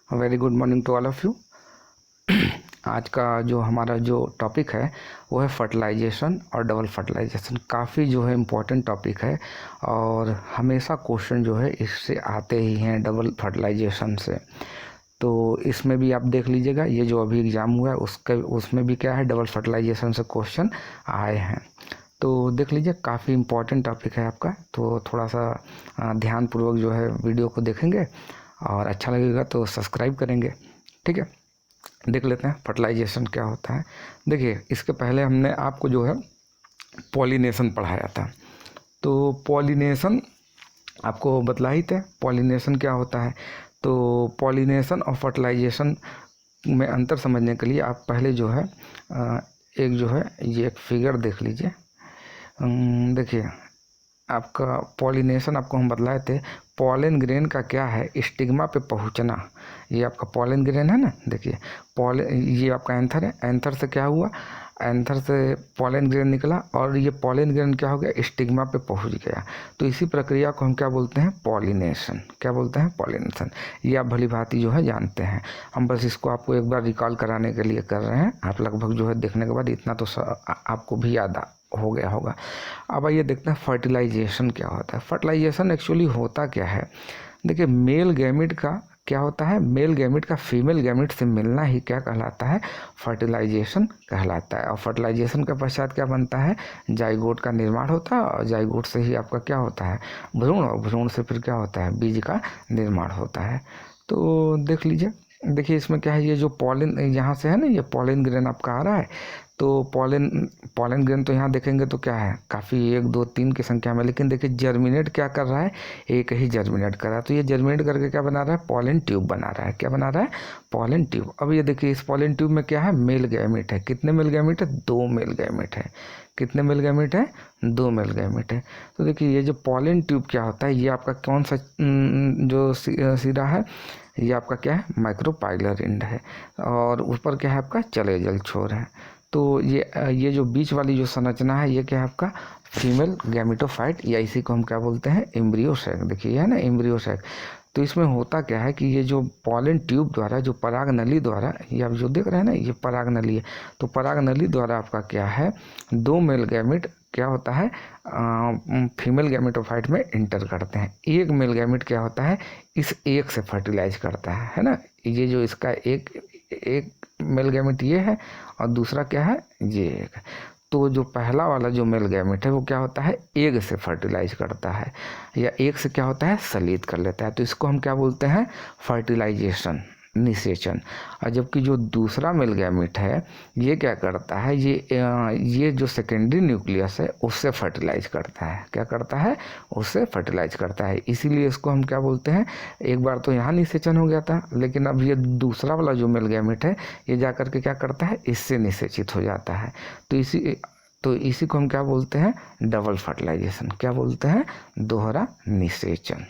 Very good morning to all of you. आज का जो हमारा टॉपिक है वो है फर्टिलाइजेशन और डबल फर्टिलाइजेशन। काफ़ी इम्पोर्टेंट टॉपिक है और हमेशा क्वेश्चन इससे आते ही हैं, डबल फर्टिलाइजेशन से। तो इसमें भी आप देख लीजिएगा, ये जो अभी एग्ज़ाम हुआ है उसमें भी क्या है, डबल फर्टिलाइजेशन से क्वेश्चन आए हैं। तो देख लीजिए, काफ़ी इम्पोर्टेंट टॉपिक है आपका, तो थोड़ा सा ध्यानपूर्वक वीडियो को देखेंगे और अच्छा लगेगा तो सब्सक्राइब करेंगे। ठीक है, देख लेते हैं फर्टिलाइजेशन क्या होता है। देखिए, इसके पहले हमने आपको पॉलिनेशन पढ़ाया था। तो पॉलिनेशन आपको बतला ही थे, पॉलिनेशन क्या होता है। तो पॉलिनेशन और फर्टिलाइजेशन में अंतर समझने के लिए आप पहले ये एक फिगर देख लीजिए। देखिए, आपका पॉलिनेशन आपको हम बतलाए थे, पॉलन ग्रेन का क्या है, स्टिग्मा पे पहुंचना। ये आपका पॉलन ग्रेन है ना, देखिए ये आपका एंथर है, एंथर से क्या हुआ, एंथर से पॉलन ग्रेन निकला और ये पॉलन ग्रेन क्या हो गया, स्टिग्मा पे पहुंच गया। तो इसी प्रक्रिया को हम क्या बोलते हैं, पॉलिनेशन। क्या बोलते हैं, पॉलिनेशन। ये आप भली भांति जानते हैं। हम बस इसको आपको एक बार रिकॉल कराने के लिए कर रहे हैं। आप लगभग देखने के बाद इतना तो आपको भी याद हो गया होगा। अब आइए देखते हैं फर्टिलाइजेशन क्या होता है। फर्टिलाइजेशन एक्चुअली होता क्या है, देखिए, मेल गैमेट का क्या होता है, मेल गैमेट का फीमेल गैमेट से मिलना ही क्या कहलाता है, फर्टिलाइजेशन कहलाता है। और फर्टिलाइजेशन के पश्चात क्या बनता है, जाइगोट का निर्माण होता है और जाइगोट से ही आपका क्या होता है, भ्रूण, और भ्रूण से फिर क्या होता है, बीज का निर्माण होता है। तो देख लीजिए, देखिए इसमें क्या है, ये जो पॉलन यहाँ से है ना, ये पॉलन ग्रेन आपका आ रहा है। तो पॉलन ग्रेन तो यहाँ देखेंगे तो क्या है, काफ़ी 1 2 3 की संख्या में, लेकिन देखिए जर्मिनेट क्या कर रहा है, एक ही जर्मिनेट कर रहा है। तो ये जर्मिनेट करके क्या बना रहा है, पॉलन ट्यूब बना रहा है। क्या बना रहा है, पॉलन ट्यूब। अब ये देखिए, इस पॉलन ट्यूब में क्या है, मेल गैमेट है। कितने मेल गैमेट है, 2 मेल गैमेट है। कितने मेल गैमेट है, 2 मेल गैमेट है। तो देखिए, ये जो पॉलन ट्यूब क्या होता है, ये आपका कौन सा सिरा है, ये आपका क्या है, माइक्रोपाइलर एंड है, और ऊपर क्या है आपका चले जल छोर है। तो ये जो बीच वाली जो संरचना है, ये क्या है आपका फीमेल गैमेटोफाइट, या इसी को हम क्या बोलते हैं, एम्ब्रियो सैक। देखिए है ना, एम्ब्रियो सैक। तो इसमें होता क्या है कि ये जो पॉलन ट्यूब द्वारा, जो पराग नली द्वारा, ये आप जो देख रहे हैं ना, ये पराग नली है। तो पराग नली द्वारा आपका क्या है, 2 मेल गैमेट क्या होता है, फीमेल गैमेटोफाइट में इंटर करते हैं। एक मेल गैमेट क्या होता है, इस एक से फर्टिलाइज करता है ना। ये जो इसका एक मेल गैमेट ये है और दूसरा क्या है, ये एक। तो जो पहला वाला जो मेल गैमेट है वो क्या होता है, एग से फर्टिलाइज करता है, या एग से क्या होता है, सलीद कर लेता है। तो इसको हम क्या बोलते हैं, फर्टिलाइजेशन, निषेचन। और जबकि जो दूसरा मेल गैमेट है, ये क्या करता है, ये जो सेकेंडरी न्यूक्लियस है उससे फर्टिलाइज करता है। क्या करता है, उससे फर्टिलाइज करता है। इसीलिए इसको हम क्या बोलते हैं, एक बार तो यहाँ निषेचन हो गया था, लेकिन अब ये दूसरा वाला जो मेल गैमेट है, ये जाकर के क्या करता है, इससे निषेचित हो जाता है। तो इसी को हम क्या बोलते हैं, डबल फर्टिलाइजेशन। क्या बोलते हैं, दोहरा निषेचन।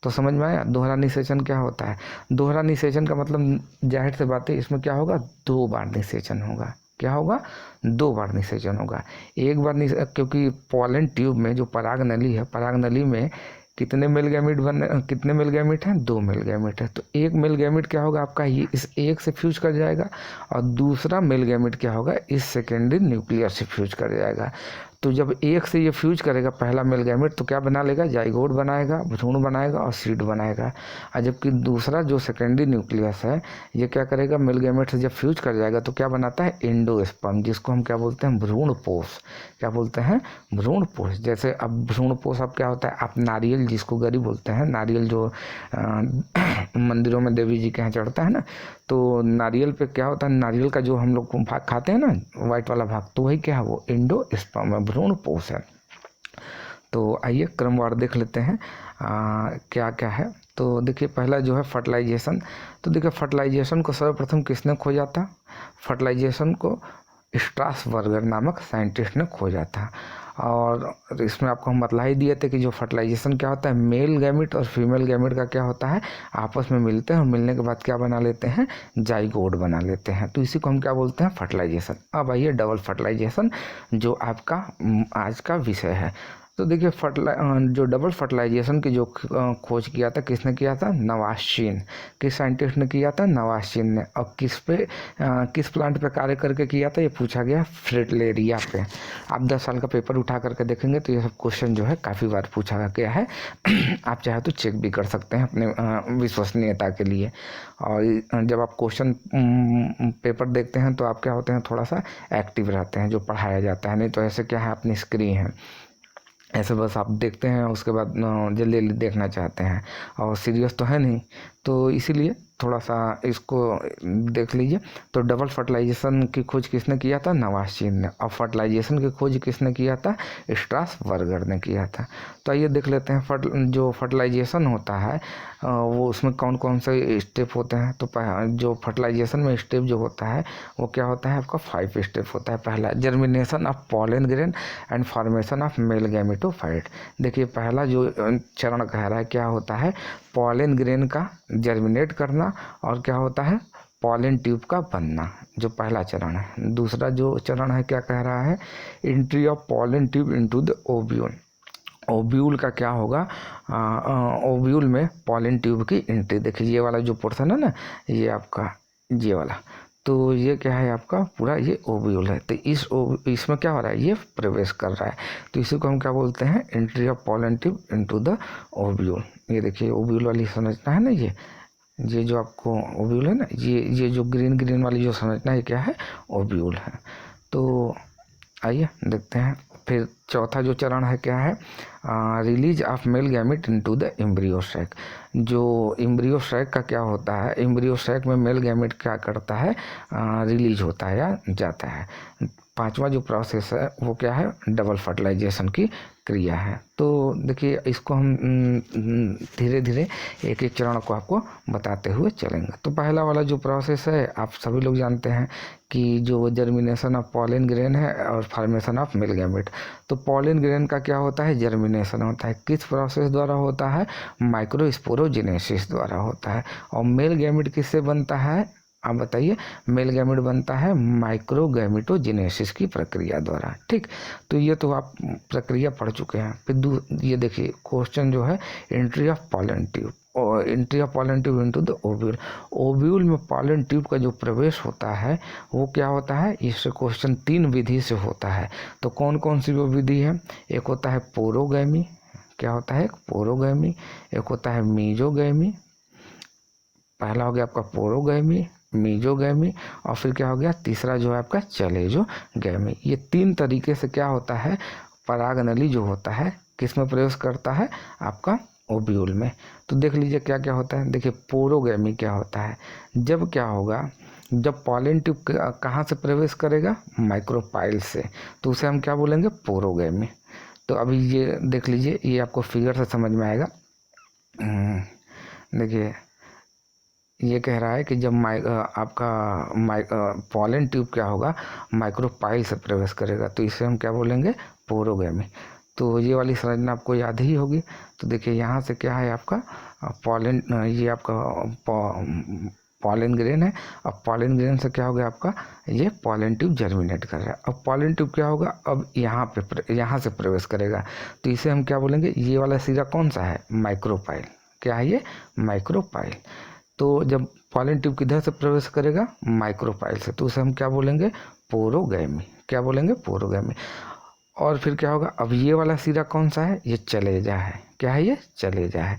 तो समझ में आया, दोहरा निषेचन क्या होता है। दोहरा निषेचन का मतलब जाहिर सी बात है, इसमें क्या होगा, 2 बार निषेचन होगा। क्या होगा, 2 बार निषेचन होगा। एक बार क्योंकि पॉलन ट्यूब में जो पराग नली है, पराग नली में कितने मेल गैमेट हैं, 2 मेल गैमेट है। तो एक मेल गैमेट क्या होगा आपका, ये इस एक से फ्यूज कर जाएगा, और दूसरा मेल गैमेट क्या होगा, इस सेकेंडरी न्यूक्लियस से फ्यूज कर जाएगा। तो जब एक से ये फ्यूज करेगा पहला मेल गैमेट, तो क्या बना लेगा, जाइगोट बनाएगा, भ्रूण बनाएगा और सीड बनाएगा। और जबकि दूसरा जो सेकेंडरी न्यूक्लियस है, ये क्या करेगा, मेल गैमेट से जब फ्यूज कर जाएगा तो क्या बनाता है, एंडोस्पर्म, जिसको हम क्या बोलते हैं, भ्रूणपोष। क्या बोलते हैं, भ्रूणपोष। जैसे अब भ्रूणपोष अब क्या होता है, आप नारियल, जिसको गरी बोलते हैं, नारियल जो मंदिरों में देवी जी के यहाँ चढ़ता है ना, तो नारियल पे क्या होता है, नारियल का जो हम लोग भाग खाते हैं ना, वाइट वाला भाग, तो वही क्या है, वो एंडोस्पर्म है, भ्रूणपोष है। तो आइए क्रमवार देख लेते हैं क्या क्या है। तो देखिए, पहला जो है फर्टिलाइजेशन। तो देखिए, फर्टिलाइजेशन को सर्वप्रथम किसने खोजा था, फर्टिलाइजेशन को स्ट्रासबर्गर नामक साइंटिस्ट ने खोजा था। और इसमें आपको हम बतला ही दिए थे कि जो फर्टिलाइजेशन क्या होता है, मेल गैमेट और फीमेल गैमेट का क्या होता है, आपस में मिलते हैं और मिलने के बाद क्या बना लेते हैं, जाइगोट बना लेते हैं। तो इसी को हम क्या बोलते हैं, फर्टिलाइजेशन। अब आइए डबल फर्टिलाइजेशन, जो आपका आज का विषय है। तो देखिए जो डबल फर्टिलाइजेशन की जो खोज किया था, किसने किया था? नवाशीन। किस साइंटिस्ट ने किया था? नवाशीन ने। और किस प्लांट पे कार्य करके किया था? ये पूछा गया फ्रिटलेरिया पे। आप 10 साल का पेपर उठा करके देखेंगे तो ये सब क्वेश्चन जो है काफ़ी बार पूछा गया है। आप चाहे तो चेक भी कर सकते हैं अपने विश्वसनीयता के लिए। और जब आप क्वेश्चन पेपर देखते हैं तो आप क्या होते हैं, थोड़ा सा एक्टिव रहते हैं जो पढ़ाया जाता है। नहीं तो ऐसे क्या है, अपनी स्क्रीन है, ऐसे बस आप देखते हैं, उसके बाद जल्दी जल्दी देखना चाहते हैं और सीरियस तो है नहीं, तो इसीलिए थोड़ा सा इसको देख लीजिए। तो डबल फर्टिलाइजेशन की खोज किसने किया था? नवाशीन ने। और फर्टिलाइजेशन की खोज किसने किया था? स्ट्रासबर्गर ने किया था। तो आइए देख लेते हैं जो फर्टिलाइजेशन होता है वो उसमें कौन कौन से स्टेप होते हैं। तो जो फर्टिलाइजेशन में स्टेप जो होता है वो क्या होता है आपका? 5 स्टेप होता है। पहला, germination of pollen grain and formation of male gametophyte. देखिए पहला जो चरण कह रहा है क्या होता है? पॉलन ग्रेन का जर्मिनेट करना, और क्या होता है? पॉलन ट्यूब का बनना, जो पहला चरण है। दूसरा जो चरण है क्या कह रहा है? Entry of pollen tube into the ovule. Ovule का क्या होगा? ओव्यूल में पॉलन ट्यूब की एंट्री। देखिए ये वाला जो पोर्शन है ना, ये आपका ये वाला, तो ये क्या है आपका? पूरा ये ओव्यूल है। तो इसमें क्या हो रहा है? ये प्रवेश कर रहा है। तो इसी को हम क्या बोलते हैं? Entry of pollen tube into the ovule. ये देखिए ओव्यूल वाली संरचना है ना, ये जो आपको ओव्यूल है ना, ये जो ग्रीन ग्रीन वाली जो संरचना है क्या है? ओव्यूल है। तो आइए देखते हैं। फिर चौथा जो चरण है क्या है? Release of male gamete into the embryo sac. जो एम्ब्रियो सैक का क्या होता है? एम्ब्रियो सैक में मेल गैमेट क्या करता है? रिलीज होता है या जाता है। पांचवा जो प्रोसेस है वो क्या है? डबल फर्टिलाइजेशन की क्रिया है। तो देखिए इसको हम धीरे धीरे एक एक चरण को आपको बताते हुए चलेंगे। तो पहला वाला जो प्रोसेस है आप सभी लोग जानते हैं कि जो जर्मिनेशन ऑफ पॉलन ग्रेन है और फॉर्मेशन ऑफ मेल गैमेट। तो पॉलन ग्रेन का क्या होता है? जर्मिनेशन होता है। किस प्रोसेस द्वारा होता है? माइक्रोस्पोरोजेनेसिस द्वारा होता है। और मेल गैमेट किससे बनता है? आप बताइए। मेल गैमेट बनता है माइक्रोगैमेटोजेनेसिस की प्रक्रिया द्वारा। ठीक, तो ये तो आप प्रक्रिया पढ़ चुके हैं। फिर ये देखिए क्वेश्चन जो है, एंट्री ऑफ पॉलन ट्यूब और entry of pollen tube into the ovule. Ovule में पॉलन ट्यूब का जो प्रवेश होता है वो क्या होता है? इससे क्वेश्चन 3 विधि से होता है। तो कौन कौन सी वो विधि है? एक होता है पोरोगैमी। क्या होता है? पोरोगैमी। एक होता है मीजोगैमी। पहला हो गया आपका पोरोगैमी, मीजोगैमी, और फिर क्या हो गया? तीसरा जो है आपका चलेजोगैमी। ये 3 तरीके से क्या होता है? परागनली जो होता है किस में प्रवेश करता है? आपका ओव्यूल में। तो देख लीजिए क्या क्या होता है। देखिए पोरोगैमी क्या होता है? जब क्या होगा? जब पॉलन ट्यूब कहाँ से प्रवेश करेगा? माइक्रोपाइल से। तो उसे हम क्या बोलेंगे? पोरोगैमी। तो अभी ये देख लीजिए, ये आपको फिगर से समझ में आएगा। देखिए ये कह रहा है कि जब आपका पॉलन ट्यूब क्या होगा? माइक्रोपाइल से प्रवेश करेगा, तो इसे हम क्या बोलेंगे? पोरोगैमी। तो ये वाली संरचना आपको याद ही होगी। तो देखिए यहाँ से क्या है आपका पॉलन, ये आपका पॉलन ग्रेन है। अब पॉलन ग्रेन से क्या हो गया आपका? ये पॉलन ट्यूब जर्मिनेट कर रहा है। अब पॉलन ट्यूब क्या होगा? अब यहाँ से प्रवेश करेगा, तो इसे हम क्या बोलेंगे? ये वाला सिरा कौन सा है? माइक्रोपाइल। क्या है ये? माइक्रोपाइल। तो जब पॉलन ट्यूब किधर से प्रवेश करेगा? माइक्रोपाइल से, तो उसे हम क्या बोलेंगे? पोरोगैमी। क्या बोलेंगे? पोरोगैमी। और फिर क्या होगा? अब ये वाला सिरा कौन सा है? ये चलेजा है। क्या है? ये चलेजा है।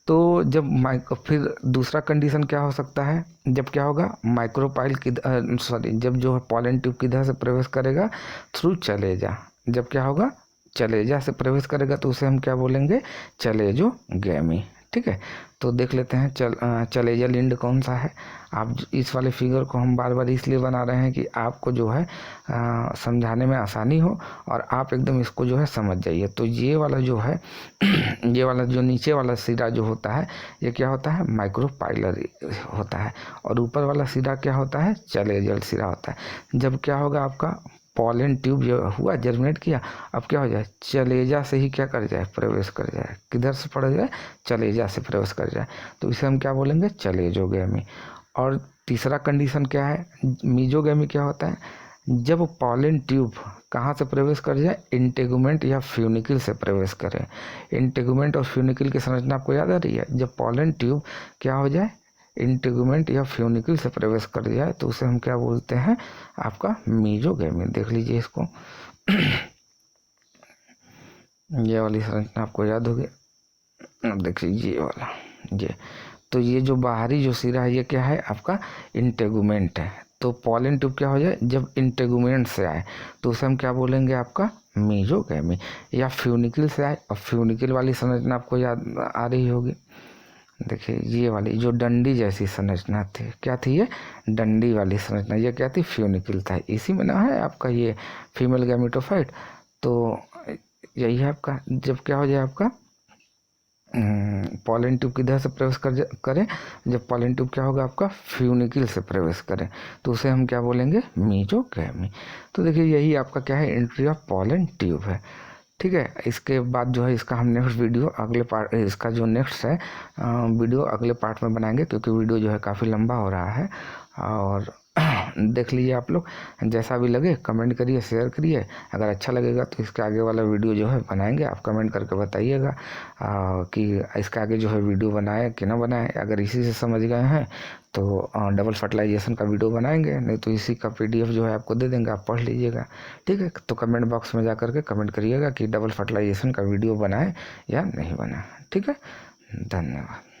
तो जब फिर दूसरा कंडीशन क्या हो सकता है? जब क्या होगा? माइक्रोपाइल जब जो है पॉलन ट्यूब किधर से प्रवेश करेगा? थ्रू चलेजा। जब क्या होगा? चलेजा से प्रवेश करेगा, तो उसे हम क्या बोलेंगे? चलेजोगैमी। ठीक है, तो देख लेते हैं चलेजा लिंड कौन सा है। आप इस वाले फिगर को हम बार बार इसलिए बना रहे हैं कि आपको जो है समझाने में आसानी हो और आप एकदम इसको जो है समझ जाइए। तो ये वाला जो है ये वाला जो नीचे वाला सिरा जो होता है ये क्या होता है? माइक्रोपाइलर होता है। और ऊपर वाला सिरा क्या होता है? चलेजल सिरा होता है। जब क्या होगा? आपका पॉलन ट्यूब जो हुआ, जर्मिनेट किया, अब क्या हो जाए? चलेजा से ही क्या कर जाए? प्रवेश कर जाए। किधर से पड़ जाए? चलेजा से प्रवेश कर जाए, तो इसे हम क्या बोलेंगे? चलेजोगैमी। और तीसरा कंडीशन क्या है? मीजोगैमी क्या होता है? जब पॉलन ट्यूब कहाँ से प्रवेश कर जाए, इंटेगुमेंट या फ्यूनिकल से प्रवेश करे। इंटेगुमेंट और फ्यूनिकल की संरचना आपको याद आ रही है। जब पॉलन ट्यूब क्या हो जाए, इंटेगुमेंट या फ्यूनिकल से प्रवेश कर जाए तो उसे हम क्या बोलते हैं, आपका मीजोगैमी। देख लीजिए इसको ये वाली संरचना आपको याद होगी। अब देखिए ये वाला, ये तो ये जो बाहरी जो सिरा है ये क्या है, आपका इंटेगुमेंट है। तो पॉलन ट्यूब क्या हो जाए, जब इंटेगुमेंट से आए तो उसे हम क्या बोलेंगे, आपका मीजोगैमी। या फ्यूनिकल से आए, और फ्यूनिकल वाली संरचना आपको याद आ रही होगी। देखिए ये वाली जो डंडी जैसी संरचना थी, क्या थी ये, डंडी वाली संरचना, ये क्या थी, फ्यूनिकल था। इसी में ना है आपका ये फीमेल गैमेटोफाइट। तो यही है आपका, जब क्या हो जाए आपका पॉलन ट्यूब किधर से प्रवेश करें, जब पॉलन ट्यूब क्या होगा आपका फ्यूनिकल से प्रवेश करें तो उसे हम क्या बोलेंगे, मीजोगैमी। तो देखिए यही आपका क्या है, एंट्री ऑफ पॉलन ट्यूब है। ठीक है, इसके बाद जो है इसका हम नेक्स्ट वीडियो अगले पार्ट, इसका जो नेक्स्ट है वीडियो अगले पार्ट में बनाएंगे, क्योंकि वीडियो जो है काफ़ी लंबा हो रहा है। और देख लीजिए आप लोग, जैसा भी लगे कमेंट करिए, शेयर करिए। अगर अच्छा लगेगा तो इसके आगे वाला वीडियो जो है बनाएंगे, आप कमेंट करके बताइएगा कि इसके आगे जो है वीडियो बनाए कि ना बनाए। अगर इसी से समझ गए हैं तो डबल फर्टिलाइजेशन का वीडियो बनाएंगे, नहीं तो इसी का PDF जो है आपको दे देंगे, आप पढ़ लीजिएगा। ठीक है, तो कमेंट बॉक्स में जा करके कमेंट करिएगा कि डबल फर्टिलाइजेशन का वीडियो बनाए या नहीं बनाए। ठीक है, धन्यवाद।